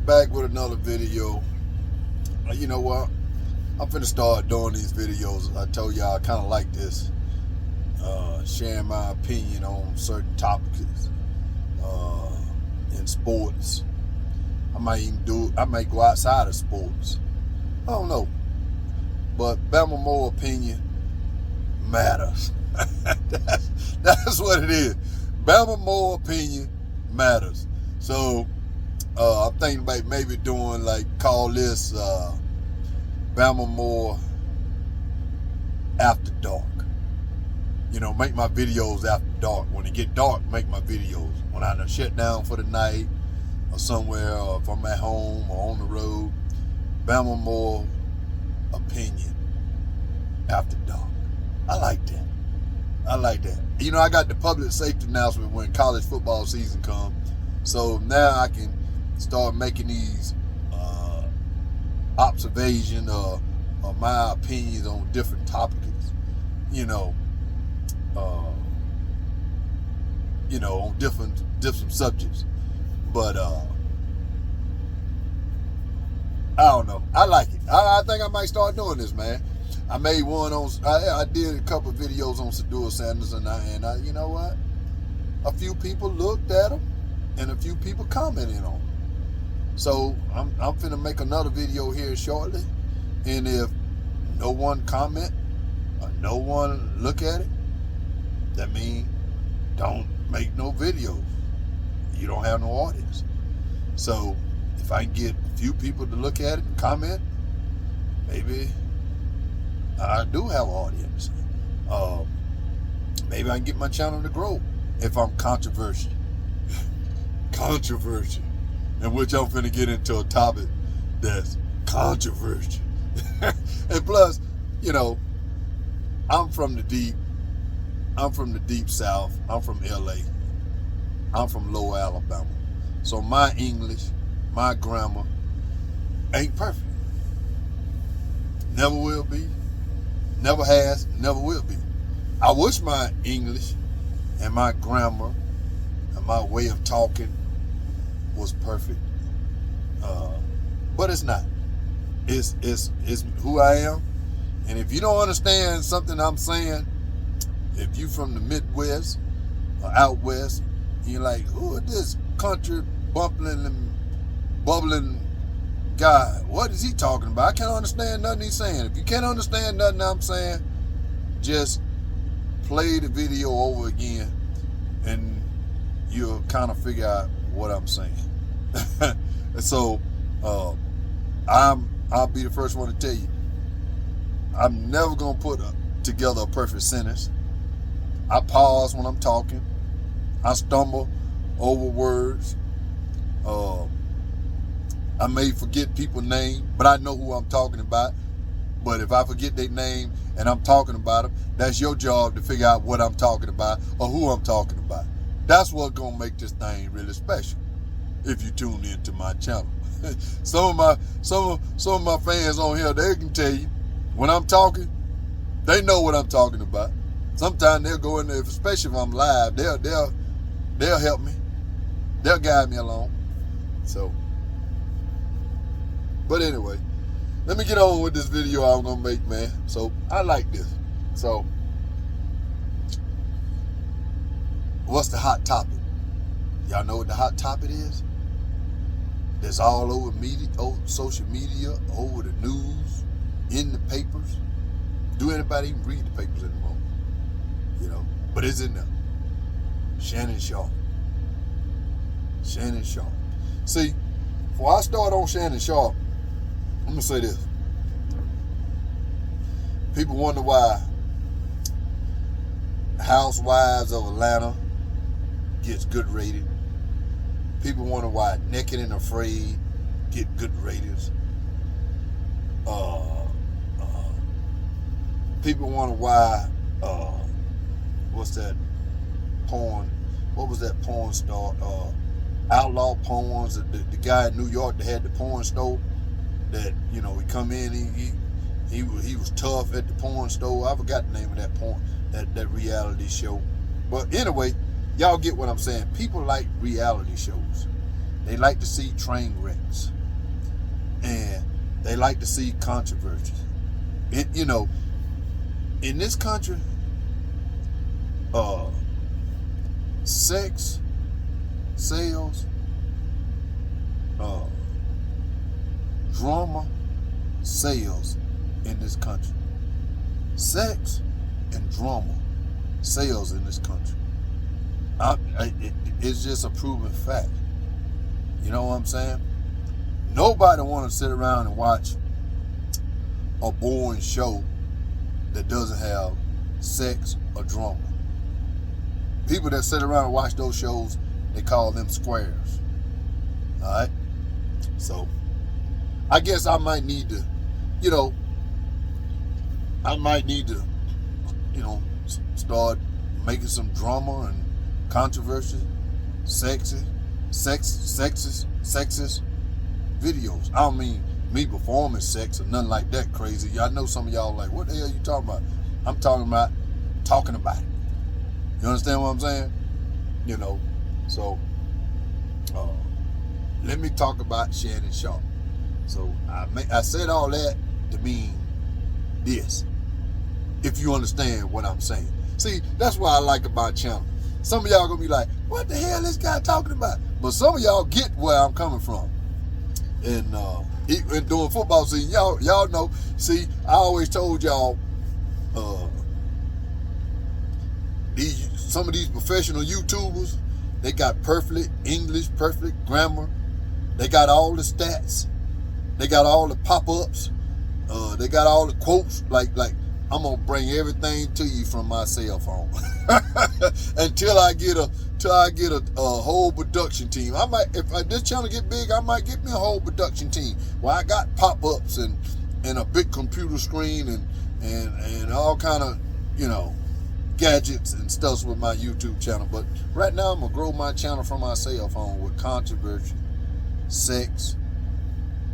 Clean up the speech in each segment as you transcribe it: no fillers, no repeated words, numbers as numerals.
back with another video. You know what? I'm finna start doing these videos. I told y'all I kind of like this. Sharing my opinion on certain topics in sports. I might go outside of sports. I don't know. But Bama Moore opinion matters. That's what it is. Bama Moore opinion matters. So I'm thinking about maybe doing call this Bama Moore after dark. You know, make my videos after dark. When it get dark, make my videos. When I done shut down for the night or somewhere, or if I'm at home or on the road, Bama Moore opinion after dark. I like that. You know, I got the public safety announcement when college football season comes. So now I can start making these observations or my opinions on different topics. On different subjects. But I don't know. I like it. I think I might start doing this, man. I made one on. I did a couple of videos on Sadua Sanders, and I you know what? A few people looked at them, and a few people commented on them. So I'm finna make another video here shortly, and if no one comment or no one look at it, that means don't make no videos. You don't have no audience. So if I can get a few people to look at it and comment, maybe I do have an audience. Maybe I can get my channel to grow if I'm controversial. Controversial. In which I'm finna get into a topic that's controversial. And plus, I'm from the deep South. I'm from LA. I'm from Lower Alabama. So my English, my grammar ain't perfect. Never will be. Never has, never will be. I wish my English and my grammar and my way of talking was perfect. But it's not. It's who I am. And if you don't understand something I'm saying, if you from the Midwest or out West, and you're like, who is this country bumpling and bubbling guy? What is he talking about? I can't understand nothing he's saying. If you can't understand nothing I'm saying, just play the video over again and you'll kind of figure out what I'm saying. And so I'll be the first one to tell you, I'm never gonna put together a perfect sentence. I pause when I'm talking. I stumble over words. I may forget people's name, but I know who I'm talking about. But if I forget their name and I'm talking about them, that's your job to figure out what I'm talking about or who I'm talking about. That's what's gonna make this thing really special. If you tune into my channel, some of my fans on here, they can tell you when I'm talking, they know what I'm talking about. Sometimes they'll go in there, especially if I'm live, they'll help me. They'll guide me along. So, but anyway, let me get on with this video I'm gonna make, man. So I like this. So, what's the hot topic? Y'all know what the hot topic is? That's all over media, over social media, over the news, in the papers. Do anybody even read the papers anymore? But it's in there. Shannon Sharpe. Shannon Sharpe. See, before I start on Shannon Sharpe, I'm gonna say this. People wonder why Housewives of Atlanta gets good rated. People wonder why Naked and Afraid get good ratings. People wonder why what's that porn? What was that porn star? Outlaw Porns. The guy in New York that had the porn store. That he come in. He was tough at the porn store. I forgot the name of that porn that reality show. But anyway, y'all get what I'm saying. People like reality shows. They like to see train wrecks. They like to see controversy. You know, in this country, sex sales, drama sales in this country. Sex and drama sales in this country. It's just a proven fact. You know what I'm saying? Nobody want to sit around and watch a boring show that doesn't have sex or drama. People that sit around and watch those shows, they call them squares. All right? So, I guess I might need to, start making some drama and controversy, sexist videos. I don't mean me performing sex or nothing like that crazy. I know some of y'all like, what the hell you talking about? I'm talking about it. You understand what I'm saying? So let me talk about Shannon Sharpe. So I said all that to mean this, if you understand what I'm saying. See, that's what I like about channel. Some of y'all gonna be like, what the hell this guy talking about? But some of y'all get where I'm coming from. And during football season, y'all know. See, I always told y'all, some of these professional YouTubers, they got perfect English, perfect grammar. They got all the stats. They got all the pop-ups. They got all the quotes. Like I'm gonna bring everything to you from my cell phone until I get a whole production team. I might, if this channel get big, I might get me a whole production team where I got pop-ups and a big computer screen and all kind of gadgets and stuff with my YouTube channel. But right now I'm gonna grow my channel from my cell phone with controversy, sex,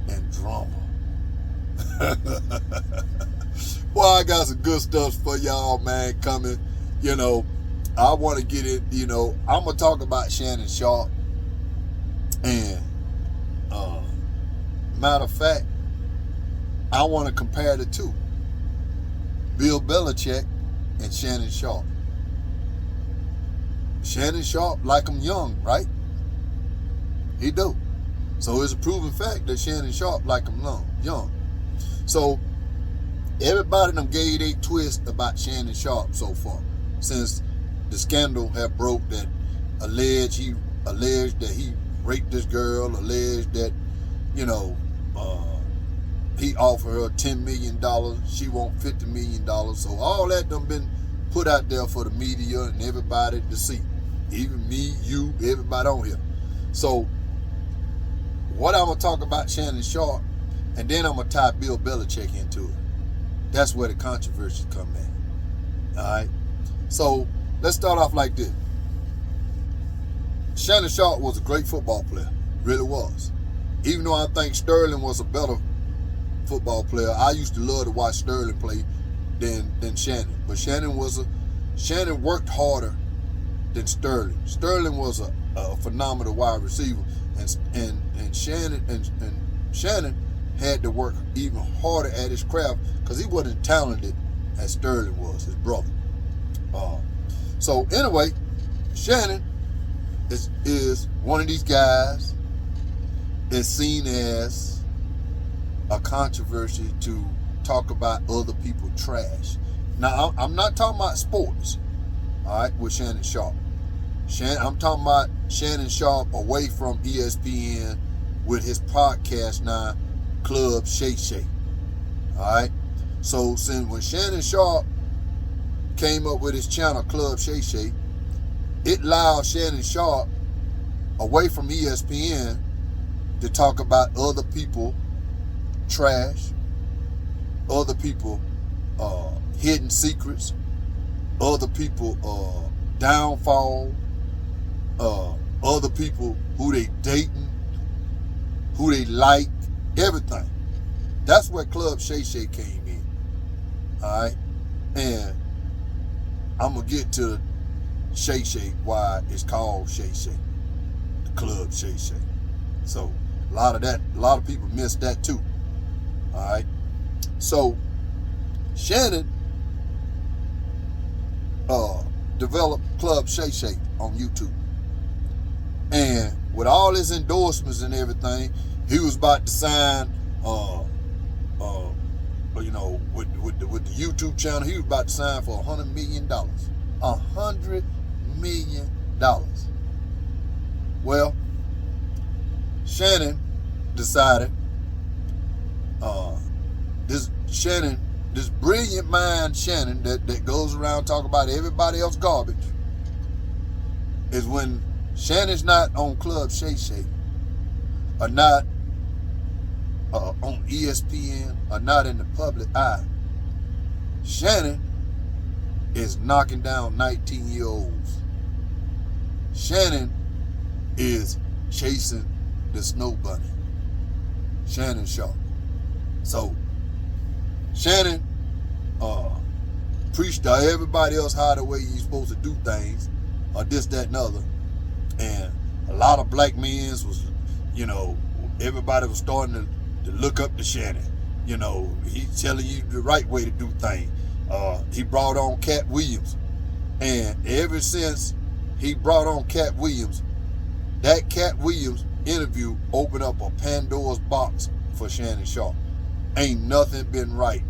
and drama. Boy, I got some good stuff for y'all, man, coming. I want to get it, I'm going to talk about Shannon Sharpe. And, matter of fact, I want to compare the two. Bill Belichick and Shannon Sharpe. Shannon Sharpe like him young, right? He do. So it's a proven fact that Shannon Sharpe like him young. So everybody done gave a twist about Shannon Sharpe so far, since the scandal have broke that he alleged that he raped this girl, alleged that he offered her $10 million, she want $50 million. So all that done been put out there for the media and everybody to see, even me, you, everybody on here. So what I'm gonna talk about Shannon Sharpe, and then I'm gonna tie Bill Belichick into it. That's where the controversy come in. All right. So let's start off like this. Shannon Sharpe was a great football player, really was. Even though I think Sterling was a better football player, I used to love to watch Sterling play than Shannon. But Shannon worked harder than Sterling. Sterling was a phenomenal wide receiver, and Shannon had to work even harder at his craft because he wasn't talented as Sterling was, his brother. So anyway, Shannon is one of these guys that's seen as a controversy to talk about other people trash. Now, I'm not talking about sports, all right, with Shannon Sharpe. I'm talking about Shannon Sharpe away from ESPN with his podcast now, Club Shay Shay. All right. So since when Shannon Sharpe came up with his channel, Club Shay Shay, it allowed Shannon Sharpe away from ESPN to talk about other people trash, other people hidden secrets, other people downfall, other people who they dating, who they like, everything. That's where Club Shay Shay came in. All right. And I'm going to get to Shay Shay, why it's called Shay Shay, the Club Shay Shay. So a lot of people miss that too. All right. So Shannon developed Club Shay Shay on YouTube. And with all his endorsements and everything, he was about to sign, with the YouTube channel, he was about to sign for $100 million. $100 million. Well, Shannon decided, this brilliant mind Shannon that goes around talking about everybody else garbage, is when Shannon's not on Club Shay Shay, or not on ESPN, or not in the public eye, Shannon is knocking down 19-year-olds. Shannon is chasing the snow bunny. Shannon Sharpe. So Shannon preached to everybody else how the way you're supposed to do things, or this, that, and other. And a lot of black men was, everybody was starting to look up to Shannon. He's telling you the right way to do things. He brought on Cat Williams. And ever since he brought on Cat Williams, that Cat Williams interview opened up a Pandora's box for Shannon Sharpe. Ain't nothing been right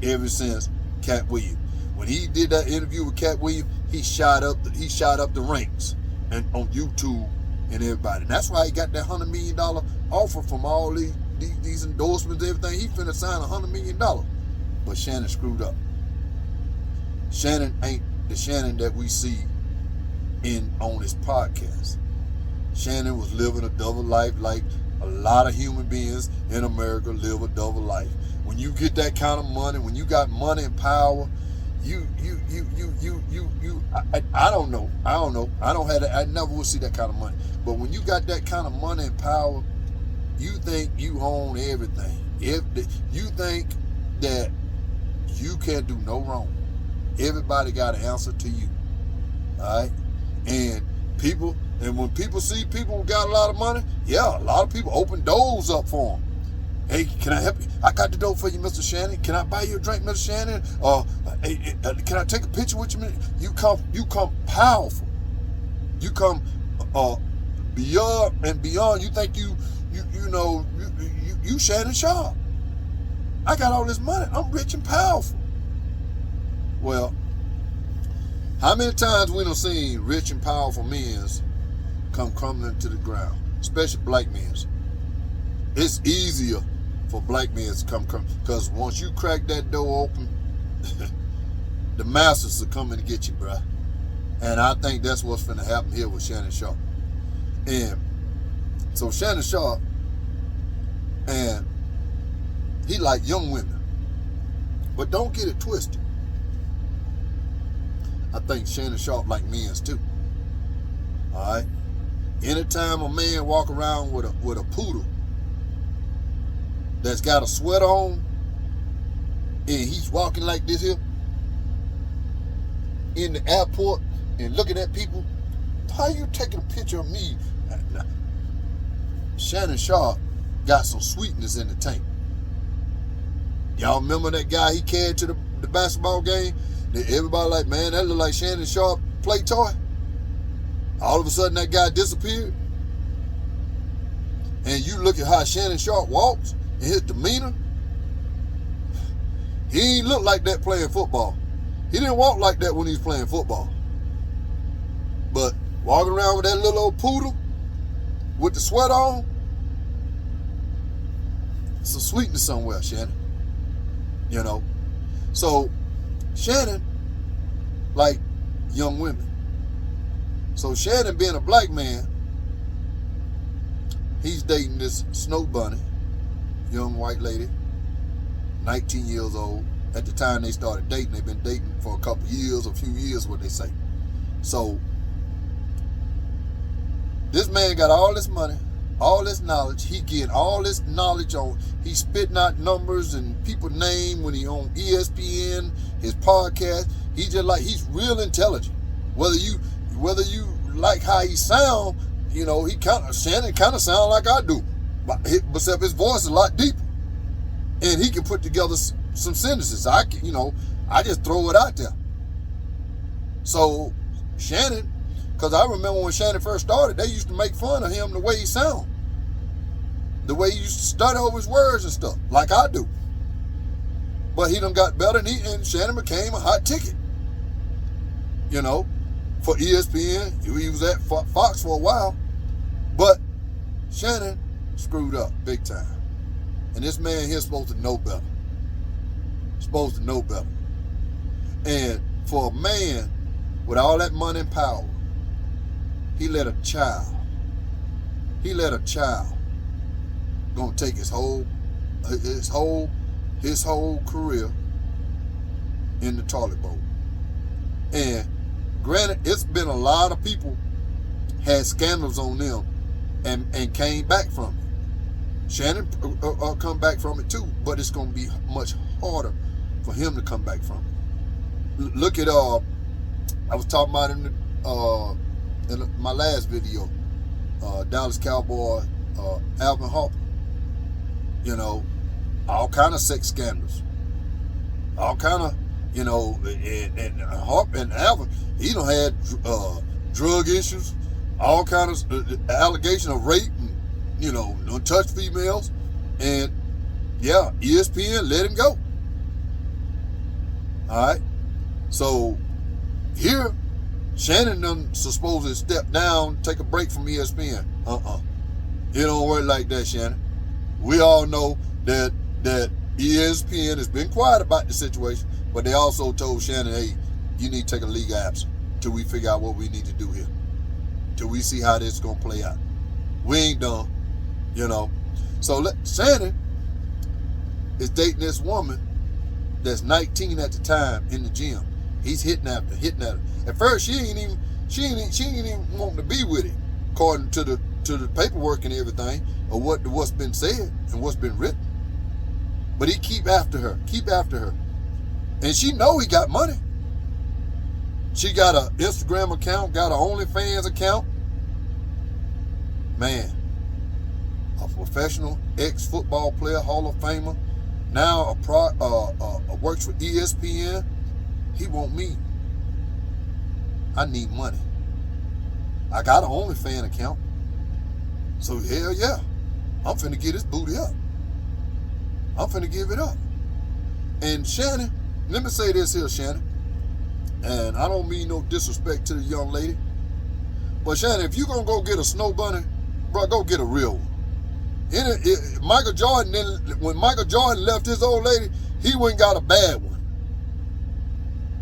ever since Cat Williams. When he did that interview with Cat Williams, he shot up the ranks and on YouTube and everybody. And that's why he got that $100 million offer from all these endorsements and everything. He finna sign $100 million. But Shannon screwed up. Shannon ain't the Shannon that we see on his podcast. Shannon was living a double life like a lot of human beings in America live a double life. When you get that kind of money, when you got money and power, I don't know. I never will see that kind of money. But when you got that kind of money and power, you think you own everything. You think that you can't do no wrong. Everybody got an answer to you. All right? And when people see people who got a lot of money, yeah, a lot of people open doors up for them. Hey, can I help you? I got the dough for you, Mr. Shannon. Can I buy you a drink, Mr. Shannon? Can I take a picture with you? You come powerful. You come beyond and beyond. You think you Shannon Sharpe. I got all this money. I'm rich and powerful. Well, how many times we done seen rich and powerful men come crumbling to the ground, especially black men? It's easier for black men to come, because once you crack that door open, the masses are coming to get you, bruh. And I think that's what's finna happen here with Shannon Sharpe. And so Shannon Sharpe, and he like young women. But don't get it twisted. I think Shannon Sharpe like men's too. All right. Anytime a man walk around with a poodle that's got a sweater on, and he's walking like this here in the airport and looking at people, how you taking a picture of me? Shannon Sharpe got some sweetness in the tank. Y'all remember that guy he carried to the basketball game? Everybody like, man, that look like Shannon Sharpe play toy. All of a sudden that guy disappeared. And you look at how Shannon Sharpe walks and his demeanor. He ain't look like that playing football. He didn't walk like that when he was playing football. But walking around with that little old poodle with the sweat on, some sweetness somewhere, Shannon. So Shannon like young women. So Shannon, being a black man, he's dating this snow bunny, young white lady, 19 years old. At the time they started dating, they've been dating for a few years, what they say. So this man got all this money, all this knowledge. He getting all this knowledge on. He spitting out numbers and people name when he on ESPN, his podcast. He's real intelligent. Whether you like how he sound, Shannon kind of sound like I do, except his voice is a lot deeper. and he can put together some sentences. I just throw it out there. So Shannon, because I remember when Shannon first started, they used to make fun of him the way he sound, the way he used to stutter over his words and stuff, like I do. But he done got better, and Shannon became a hot ticket, for ESPN. He was at Fox for a while, but Shannon screwed up big time. And this man here is supposed to know better. Supposed to know better. And for a man with all that money and power, he let a child gonna take his whole career in the toilet bowl. And granted, it's been a lot of people had scandals on them and came back from it. Shannon come back from it too, but it's gonna be much harder for him to come back from it. Look at I was talking about in my last video, Dallas Cowboy Alvin Harper. All kind of sex scandals, all kind of, and Harper and Alvin, he done had drug issues, all kind of allegation of rape, and don't touch females, and yeah, ESPN let him go. All right, so here, Shannon done supposedly step down, take a break from ESPN. It don't work like that, Shannon. We all know that ESPN has been quiet about the situation, but they also told Shannon, hey, you need to take a league absence till we figure out what we need to do here, till we see how this is going to play out. We ain't done, So Shannon is dating this woman that's 19 at the time in the gym. He's hitting at her. At first, she ain't even wanting to be with him, according to the paperwork and everything, or what's been said and what's been written. But he keep after her, and she know he got money. She got an Instagram account, got an OnlyFans account. Man, a professional ex-football player, Hall of Famer, now works for ESPN. He want me. I need money. I got an OnlyFans account. So hell yeah, I'm finna get his booty up. I'm finna give it up. And Shannon, let me say this here, Shannon, and I don't mean no disrespect to the young lady, but Shannon, if you gonna go get a snow bunny, bro, go get a real one. Michael Jordan, when Michael Jordan left his old lady, he went and got a bad one.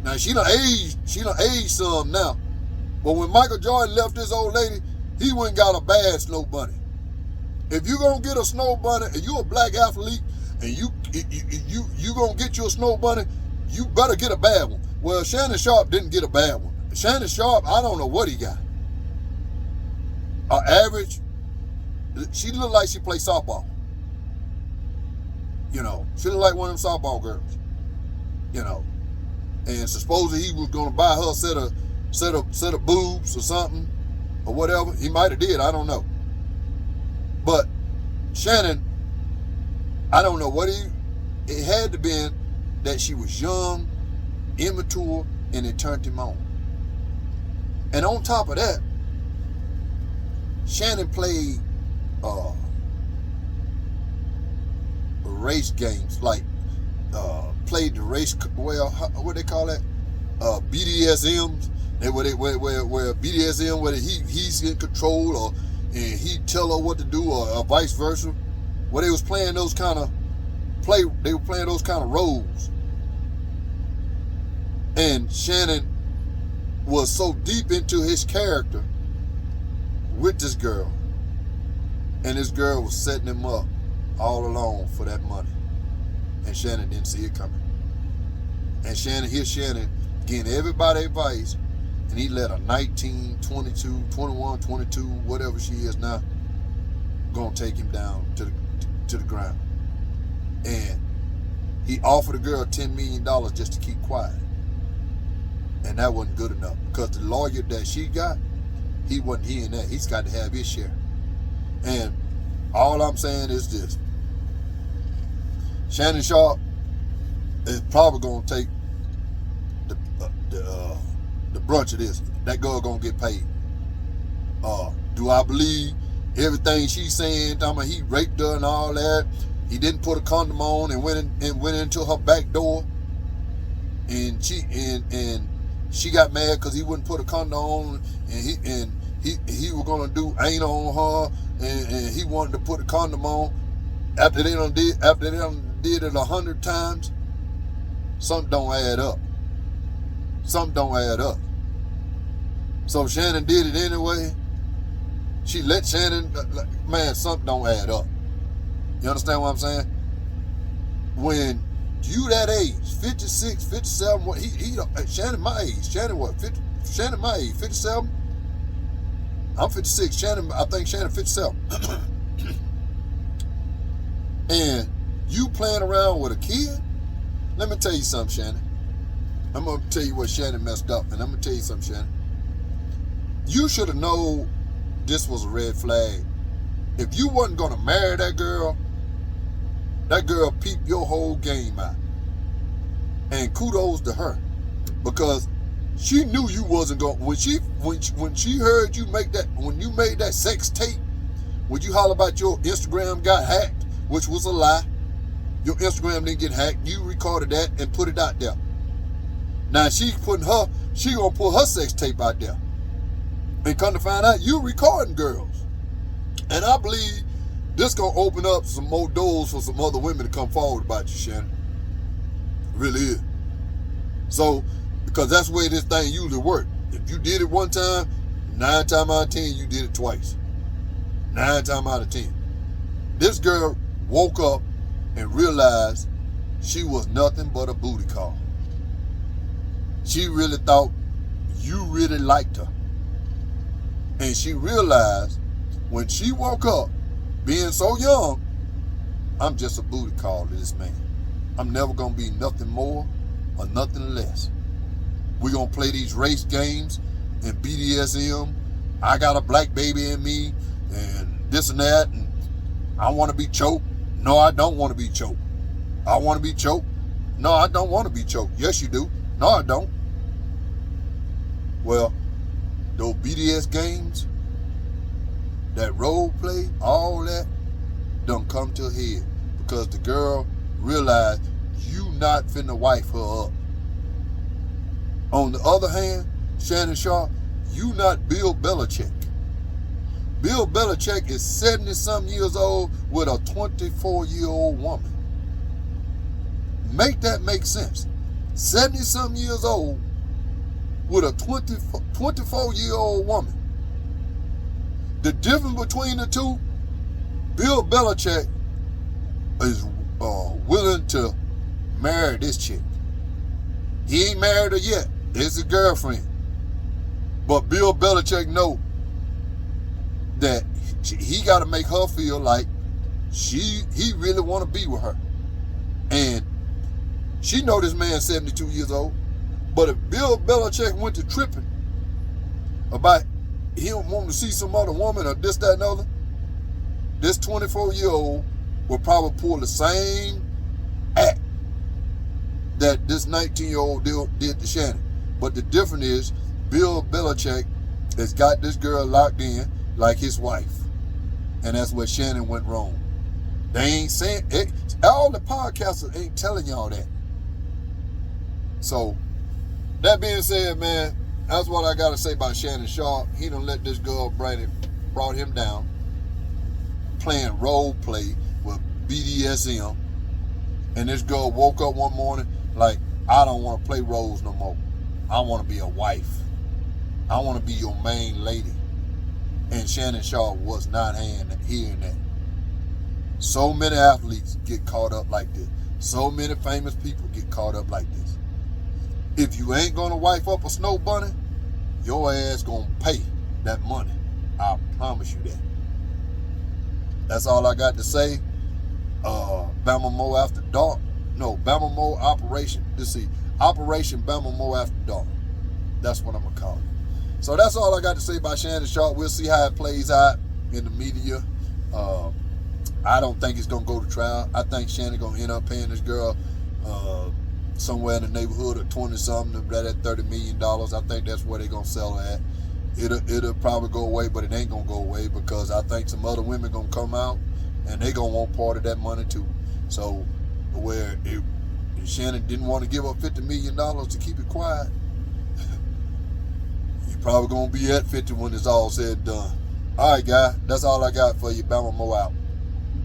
Now she done aged some now, but when Michael Jordan left his old lady, he went and got a bad snow bunny. If you gonna get a snow bunny, and you a black athlete, and you gonna get you a snow bunny, you better get a bad one. Well, Shannon Sharpe didn't get a bad one. Shannon Sharpe, I don't know what he got. Average. She looked like she played softball. She looked like one of them softball girls. And supposedly he was gonna buy her a set of boobs or something, or whatever. He might have did, I don't know. But Shannon, I don't know what it had to been that she was young, immature, and it turned him on. And on top of that, Shannon played race games, like played the race, what they call that? BDSMs. Where BDSM, whether he's in control and he tell her what to do, or vice versa. Where they was playing those kind of roles. And Shannon was so deep into his character with this girl, and this girl was setting him up all along for that money, and Shannon didn't see it coming. And Shannon getting everybody advice, and he let a 19, 22, 21, 22, whatever she is now, gonna take him down to the ground. And he offered the girl $10 million just to keep quiet. And that wasn't good enough, because the lawyer that she got, he in that. He's got to have his share. And all I'm saying is this. Shannon Sharpe is probably gonna take the brunt of this. That girl gonna get paid. Do I believe everything she's saying? Talking about he raped her and all that. He didn't put a condom on and went into her back door, and she got mad because he wouldn't put a condom on, and he was gonna do anal on her, and he wanted to put a condom on. After they done did it 100 times, something don't add up. Something don't add up. So Shannon did it anyway. She let Shannon, man, something don't add up. You understand what I'm saying? When you that age, 56, 57, Shannon my age. Shannon what? Shannon my age, 57? I'm 56. I think Shannon 57. And you playing around with a kid? Let me tell you something, Shannon. I'm going to tell you what Shannon messed up, and I'm going to tell you something, Shannon. You should have known this was a red flag. If you wasn't going to marry that girl peeped your whole game out. And kudos to her. Because she knew you wasn't going, when she heard you make that, when you made that sex tape, when you holler about your Instagram got hacked, which was a lie. Your Instagram didn't get hacked. You recorded that and put it out there. Now she gonna put her sex tape out there. And come to find out, you recording girls. And I believe this gonna open up some more doors for some other women to come forward about you, Shannon. It really is. So, because that's the way this thing usually works. If you did it one time, 9 times out of 10, you did it twice. 9 times out of 10. This girl woke up and realized she was nothing but a booty call. She really thought you really liked her. And she realized when she woke up, being so young, I'm just a booty call to this man. I'm never going to be nothing more or nothing less. We're going to play these race games and BDSM. I got a black baby in me and this and that. And I want to be choked. No, I don't want to be choked. I want to be choked. No, I don't want to be choked. Yes, you do. No, I don't. Well, those BDS games, that role play, all that, done come to a head because the girl realized you not finna wife her up. On the other hand, Shannon Sharpe, you not Bill Belichick. Bill Belichick is 70-something years old with a 24-year-old woman. Make that make sense. 70-something years old with a 24-year-old woman. The difference between the two, Bill Belichick is willing to marry this chick. He ain't married her yet. It's his girlfriend. But Bill Belichick know that he got to make her feel like he really want to be with her. And she know this man's 72 years old. But if Bill Belichick went to tripping about him wanting to see some other woman or this, that, and other, this 24-year-old will probably pull the same act that this 19-year-old did to Shannon. But the difference is Bill Belichick has got this girl locked in like his wife. And that's where Shannon went wrong. They ain't saying it. All the podcasters ain't telling y'all that. So, that being said, man, that's what I got to say about Shannon Sharpe. He done let this girl brought him down, playing role play with BDSM. And this girl woke up one morning like, I don't want to play roles no more. I want to be a wife. I want to be your main lady. And Shannon Sharpe was not hearing that. So many athletes get caught up like this. So many famous people get caught up like this. If you ain't gonna wife up a snow bunny, your ass gonna pay that money. I promise you that. That's all I got to say. Bama Mo After Dark. No, Bama Mo Operation. Let's see. Operation Bama Mo After Dark. That's what I'm gonna call it. So that's all I got to say about Shannon Sharpe. We'll see how it plays out in the media. I don't think it's gonna go to trial. I think Shannon gonna end up paying this girl somewhere in the neighborhood of 20 something, right at $30 million. I think that's where they're gonna sell her at. It'll probably go away, but it ain't gonna go away because I think some other women gonna come out and they gonna want part of that money too. So where if Shannon didn't want to give up $50 million to keep it quiet, you probably gonna be at 50 when it's all said and done. All right, guy, that's all I got for you. Bama Mo out.